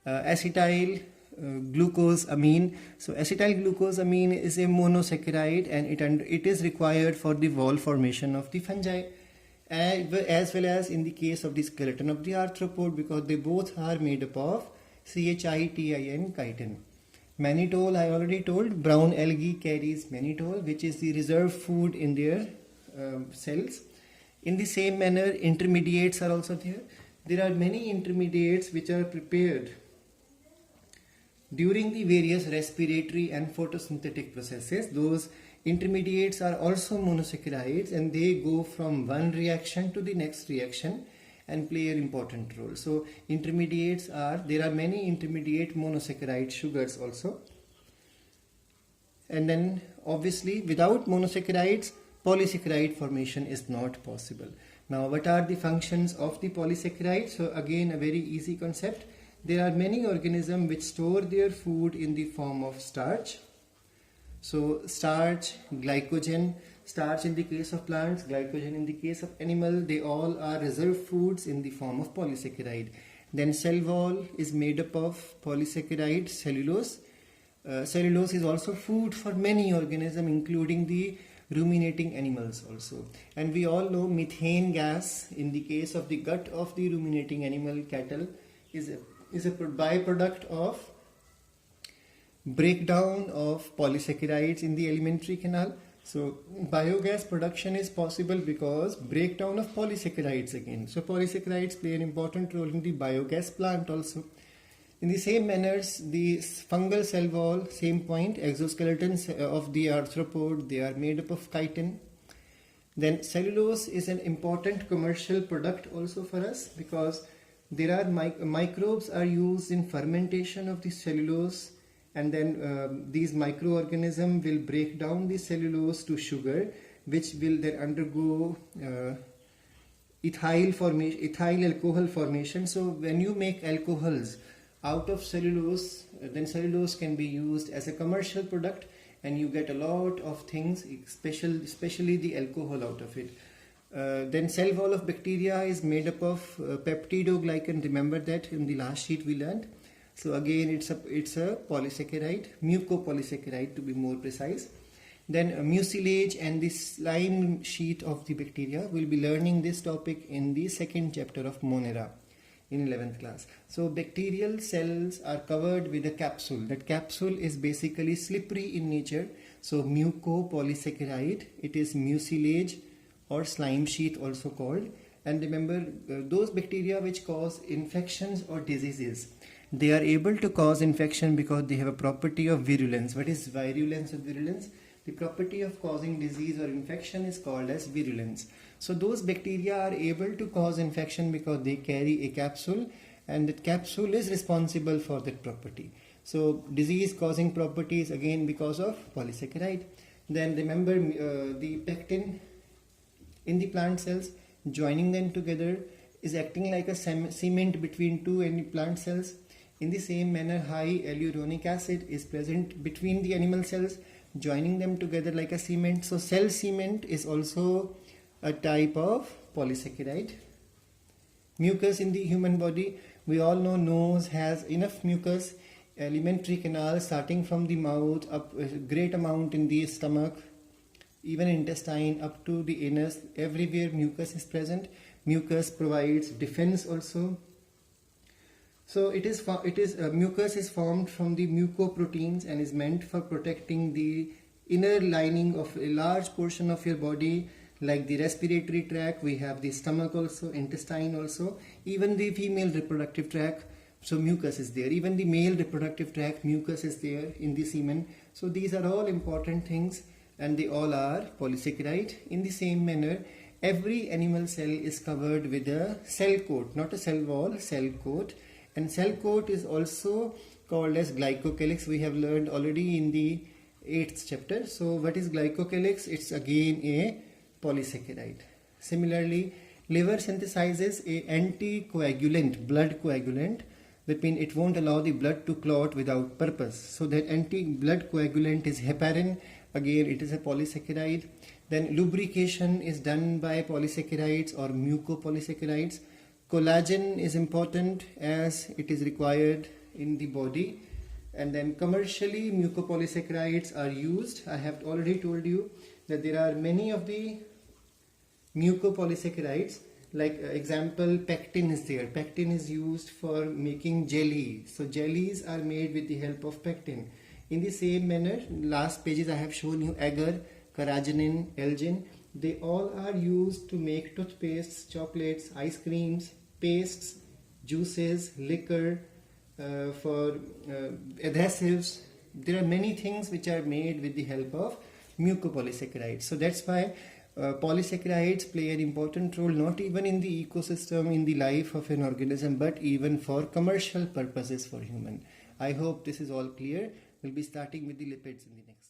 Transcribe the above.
acetyl glucosamine. So acetyl glucosamine is a monosaccharide, and it is required for the wall formation of the fungi, as well as in the case of the skeleton of the arthropod, because they both are made up of chitin, chitin. Mannitol, I already told, brown algae carries mannitol, which is the reserve food in their cells. In the same manner, intermediates are also there. There are many intermediates which are prepared during the various respiratory and photosynthetic processes. Those intermediates are also monosaccharides, and they go from one reaction to the next reaction and play an important role. So intermediates there are many intermediate monosaccharide sugars also. And then obviously without monosaccharides, polysaccharide formation is not possible. Now what are the functions of the polysaccharide? So again, a very easy concept. There are many organisms which store their food in the form of starch. So starch, glycogen, starch in the case of plants, glycogen in the case of animal, they all are reserve foods in the form of polysaccharide. Then cell wall is made up of polysaccharide, cellulose. Cellulose is also food for many organisms, including the ruminating animals also. And we all know methane gas in the case of the gut of the ruminating animal, cattle, is a byproduct of breakdown of polysaccharides in the alimentary canal. So biogas production is possible because breakdown of polysaccharides again. So polysaccharides play an important role in the biogas plant also. In the same manners, the fungal cell wall, same point, exoskeletons of the arthropod, they are made up of chitin. Then cellulose is an important commercial product also for us, because there are microbes are used in fermentation of the cellulose, and then these microorganisms will break down the cellulose to sugar, which will then undergo ethyl alcohol formation. So when you make alcohols out of cellulose, then cellulose can be used as a commercial product, and you get a lot of things, especially the alcohol out of it. Then cell wall of bacteria is made up of peptidoglycan. Remember that in the last sheet we learned. So again, it's a polysaccharide, mucopolysaccharide to be more precise. Then mucilage and the slime sheet of the bacteria. We'll be learning this topic in the second chapter of Monera in 11th class. So bacterial cells are covered with a capsule. That capsule is basically slippery in nature. So mucopolysaccharide, it is mucilage or slime sheet also called. And remember, those bacteria which cause infections or diseases, they are able to cause infection because they have a property of virulence. What is virulence or virulence? The property of causing disease or infection is called as virulence. So those bacteria are able to cause infection because they carry a capsule, and that capsule is responsible for that property. So disease causing properties again because of polysaccharide. Then remember the pectin in the plant cells, joining them together is acting like a cement between two plant cells. In the same manner, high hyaluronic acid is present between the animal cells, joining them together like a cement. So cell cement is also a type of polysaccharide. Mucus in the human body, we all know nose has enough mucus, alimentary canal starting from the mouth up a great amount in the stomach, even intestine up to the anus, everywhere mucus is present. Mucus provides defense also. So mucus is formed from the mucoproteins and is meant for protecting the inner lining of a large portion of your body, like the respiratory tract. We have the stomach also, intestine also, even the female reproductive tract. So mucus is there. Even the male reproductive tract, mucus is there in the semen. So these are all important things, and they all are polysaccharide. In the same manner, every animal cell is covered with a cell coat, not a cell wall, cell coat. And cell coat is also called as glycocalyx. We have learned already in the 8th chapter. So what is glycocalyx? It's again a polysaccharide. Similarly, liver synthesizes a anticoagulant, blood coagulant. That means it won't allow the blood to clot without purpose. So that anti-blood coagulant is heparin. Again, it is a polysaccharide. Then lubrication is done by polysaccharides or mucopolysaccharides. Collagen is important as it is required in the body. And then commercially mucopolysaccharides are used. I have already told you that there are many of the mucopolysaccharides, like example pectin is there. Pectin is used for making jelly. So jellies are made with the help of pectin. In the same manner, last pages I have shown you agar, carrageenan, Elgin. They all are used to make toothpastes, chocolates, ice creams, pastes, juices, liquor, for adhesives. There are many things which are made with the help of mucopolysaccharides. So that's why polysaccharides play an important role, not even in the ecosystem, in the life of an organism, but even for commercial purposes for human. I hope this is all clear. We'll be starting with the lipids in the next.